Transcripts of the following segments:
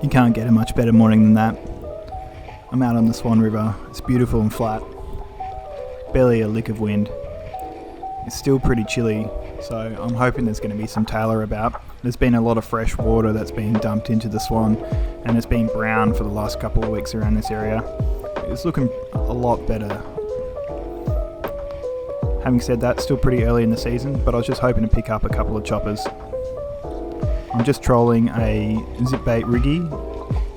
You can't get a much better morning than that. I'm out on the Swan River. It's beautiful and flat. Barely a lick of wind. It's still pretty chilly, so I'm hoping there's going to be some Tailor about. There's been a lot of fresh water that's been dumped into the Swan, and it's been brown for the last couple of weeks around this area. It's looking a lot better. Having said that, still pretty early in the season, but I was just hoping to pick up a couple of choppers. I'm just trolling a Zipbaits Rigge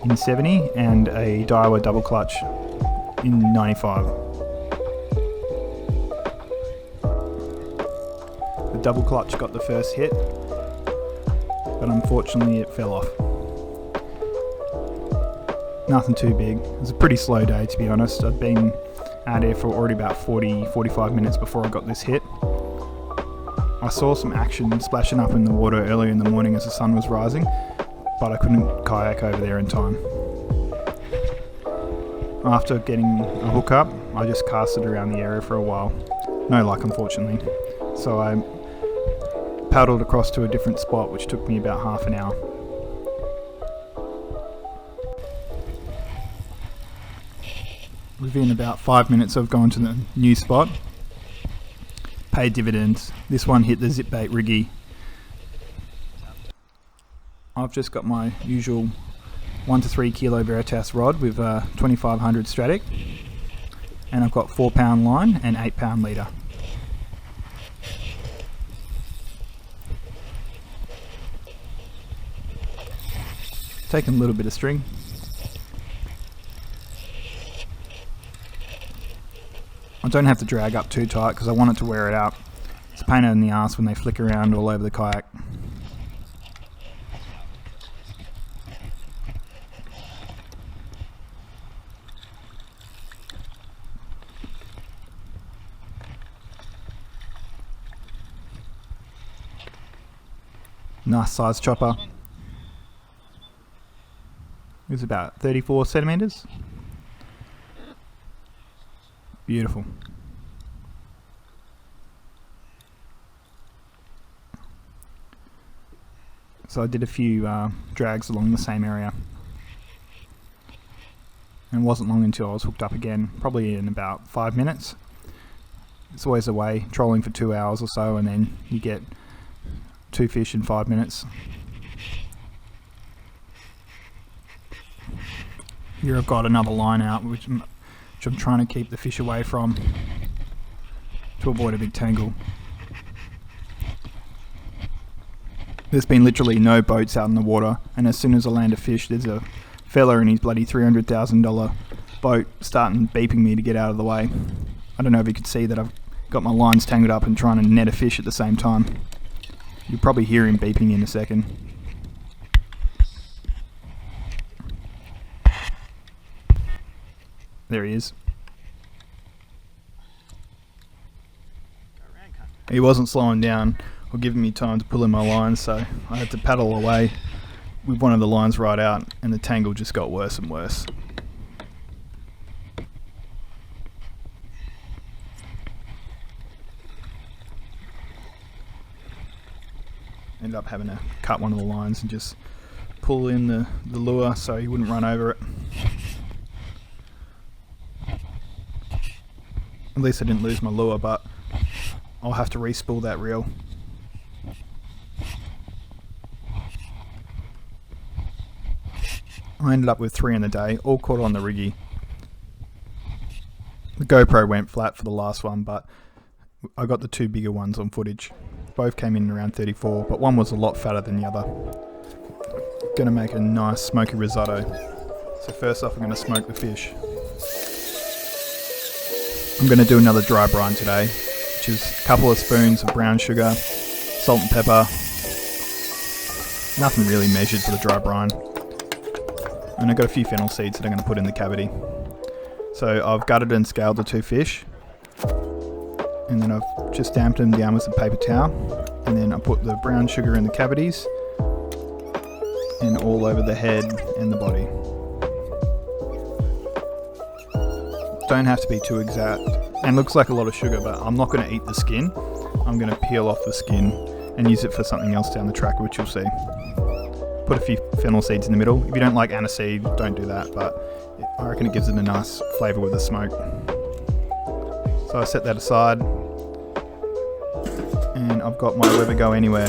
in 70 and a Daiwa double clutch in 95. The double clutch got the first hit, but unfortunately it fell off. Nothing too big. It was a pretty slow day, to be honest. I'd been out here for already about 40-45 minutes before I got this hit. I saw some action splashing up in the water earlier in the morning as the sun was rising, but I couldn't kayak over there in time. After getting a hook up, I just casted around the area for a while. No luck, unfortunately. So I paddled across to a different spot, which took me about half an hour. Within about 5 minutes of going to the new spot, paid dividends. This one hit the Zipbaits Rigge. I've just got my usual 1 to 3 kilo Veritas rod with a 2500 Stratic, and I've got 4 pound line and 8 pound leader. Taking a little bit of string. I don't have to drag up too tight because I want it to wear it out. It's a pain in the ass when they flick around all over the kayak. Nice size chopper. It was about 34 centimeters. Beautiful. So I did a few drags along the same area, and it wasn't long until I was hooked up again, probably in about 5 minutes. It's always a way, trolling for 2 hours or so, and then you get 2 fish in 5 minutes. Here I've got another line out, which I'm trying to keep the fish away from to avoid a big tangle. There's been literally no boats out in the water, and as soon as I land a fish, there's a fella in his bloody $300,000 boat starting beeping me to get out of the way. I don't know if you could see that I've got my lines tangled up and trying to net a fish at the same time. You'll probably hear him beeping in a second. There he is. He wasn't slowing down or giving me time to pull in my lines, so I had to paddle away with one of the lines right out, and the tangle just got worse and worse. Ended up having to cut one of the lines and just pull in the lure so he wouldn't run over it. At least I didn't lose my lure, but I'll have to re-spool that reel. I ended up with 3 in the day, all caught on the Rigge. The GoPro went flat for the last one, but I got the 2 bigger ones on footage. Both came in around 34, but one was a lot fatter than the other. Gonna make a nice smoky risotto. So first off, I'm gonna smoke the fish. I'm going to do another dry brine today, which is a couple of spoons of brown sugar, salt and pepper. Nothing really measured for the dry brine. And I've got a few fennel seeds that I'm going to put in the cavity. So I've gutted and scaled the 2 fish, and then I've just damped them down with a paper towel, and then I put the brown sugar in the cavities and all over the head and the body. Don't have to be too exact, and looks like a lot of sugar, but I'm not going to eat the skin. I'm going to peel off the skin and use it for something else down the track, which you'll see. Put a few fennel seeds in the middle. If you don't like aniseed, don't do that, but I reckon it gives it a nice flavour with the smoke. So I set that aside, and I've got my Weber Go Anywhere.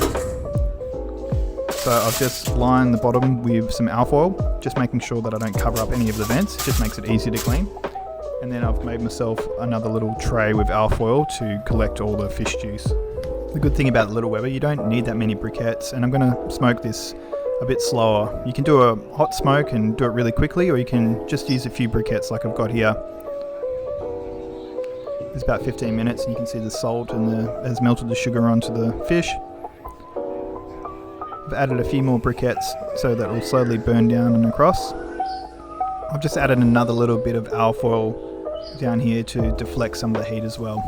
So I've just lined the bottom with some alfoil, just making sure that I don't cover up any of the vents. It just makes it easier to clean. And then I've made myself another little tray with alfoil to collect all the fish juice. The good thing about the little Weber, you don't need that many briquettes, and I'm going to smoke this a bit slower. You can do a hot smoke and do it really quickly, or you can just use a few briquettes like I've got here. It's about 15 minutes, and you can see the salt and has melted the sugar onto the fish. I've added a few more briquettes so that it will slowly burn down and across. I've just added another little bit of alfoil down here to deflect some of the heat as well.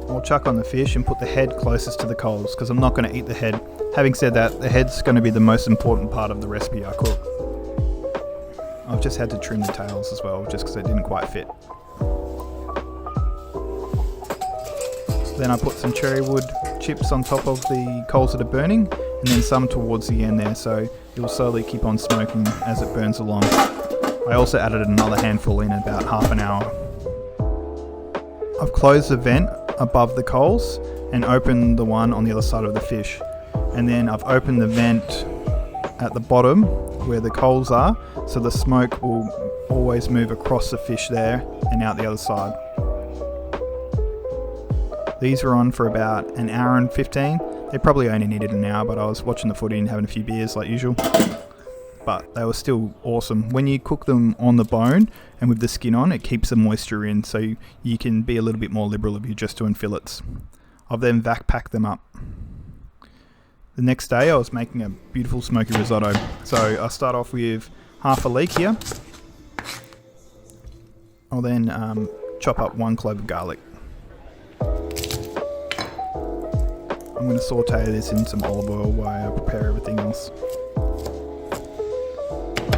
I'll chuck on the fish and put the head closest to the coals because I'm not going to eat the head. Having said that, the head's going to be the most important part of the recipe I cook. I've just had to trim the tails as well just because they didn't quite fit. Then I put some cherry wood chips on top of the coals that are burning, and then some towards the end there, so it will slowly keep on smoking as it burns along. I also added another handful in about half an hour. I've closed the vent above the coals and opened the one on the other side of the fish, and then I've opened the vent at the bottom where the coals are, so the smoke will always move across the fish there and out the other side. These were on for about an hour and 15. They probably only needed an hour, but I was watching the footy and having a few beers like usual. But they were still awesome. When you cook them on the bone and with the skin on, it keeps the moisture in, so you can be a little bit more liberal if you're just doing fillets. I've then vac packed them up. The next day I was making a beautiful smoky risotto. So I start off with half a leek here. I'll then chop up 1 clove of garlic. I'm going to saute this in some olive oil while I prepare everything else.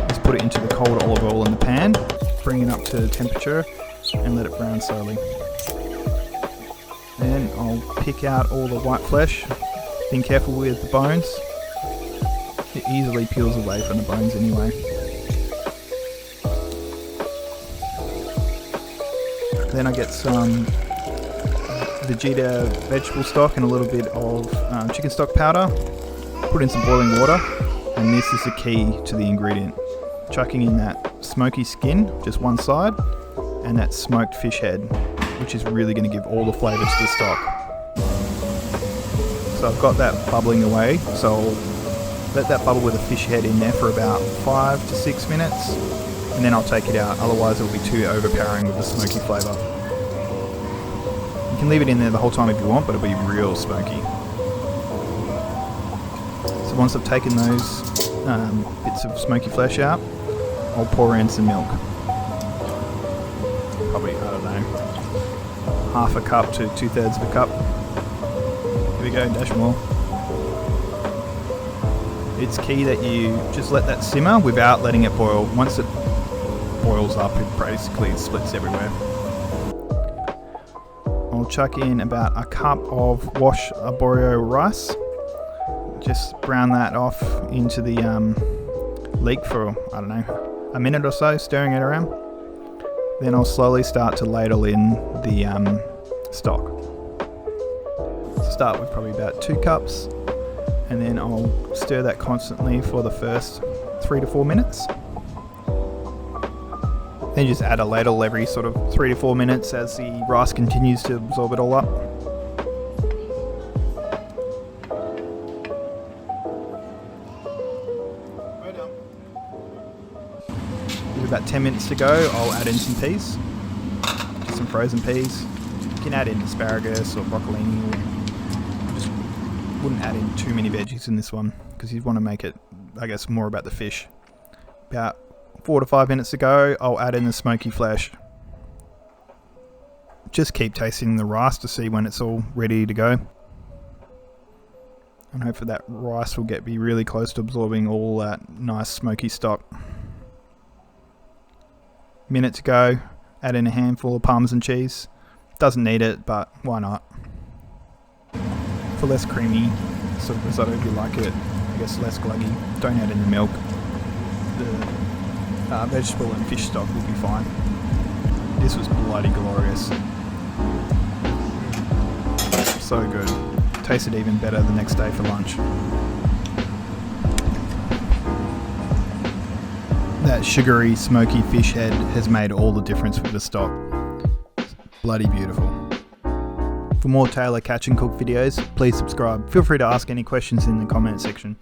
Just put it into the cold olive oil in the pan, bring it up to temperature and let it brown slowly. Then I'll pick out all the white flesh, being careful with the bones. It easily peels away from the bones anyway. Then I get some Vegeta vegetable stock and a little bit of chicken stock powder. Put in some boiling water, and this is the key to the ingredient. Chucking in that smoky skin, just one side, and that smoked fish head, which is really going to give all the flavour to the stock. So I've got that bubbling away, so I'll let that bubble with the fish head in there for about 5 to 6 minutes, and then I'll take it out, otherwise it will be too overpowering with the smoky flavour. You can leave it in there the whole time if you want, but it'll be real smoky. So once I've taken those bits of smoky flesh out, I'll pour in some milk. Probably, I don't know, half a cup to 2/3 of a cup. Here we go, dash more. It's key that you just let that simmer without letting it boil. Once it boils up, it basically splits everywhere. I'll chuck in about a cup of washed Arborio rice. Just brown that off into the leek for, I don't know, a minute or so, stirring it around. Then I'll slowly start to ladle in the stock. Start with probably about 2 cups, and then I'll stir that constantly for the first 3 to 4 minutes. Then just add a ladle every sort of 3 to 4 minutes as the rice continues to absorb it all up. With about 10 minutes to go, I'll add in some peas, just some frozen peas. You can add in asparagus or broccolini. Just wouldn't add in too many veggies in this one because you want to make it, I guess, more about the fish. About 4 to 5 minutes to go, I'll add in the smoky flesh. Just keep tasting the rice to see when it's all ready to go. And hopefully that rice will be really close to absorbing all that nice smoky stock. Minute to go, add in a handful of parmesan cheese. Doesn't need it, but why not? For less creamy sort of risotto if you like it, I guess less gluggy. Don't add any milk. The vegetable and fish stock will be fine. This was bloody glorious. So good. Tasted even better the next day for lunch. That sugary, smoky fish head has made all the difference with the stock. Bloody beautiful. For more Tailor catch and cook videos, please subscribe. Feel free to ask any questions in the comment section.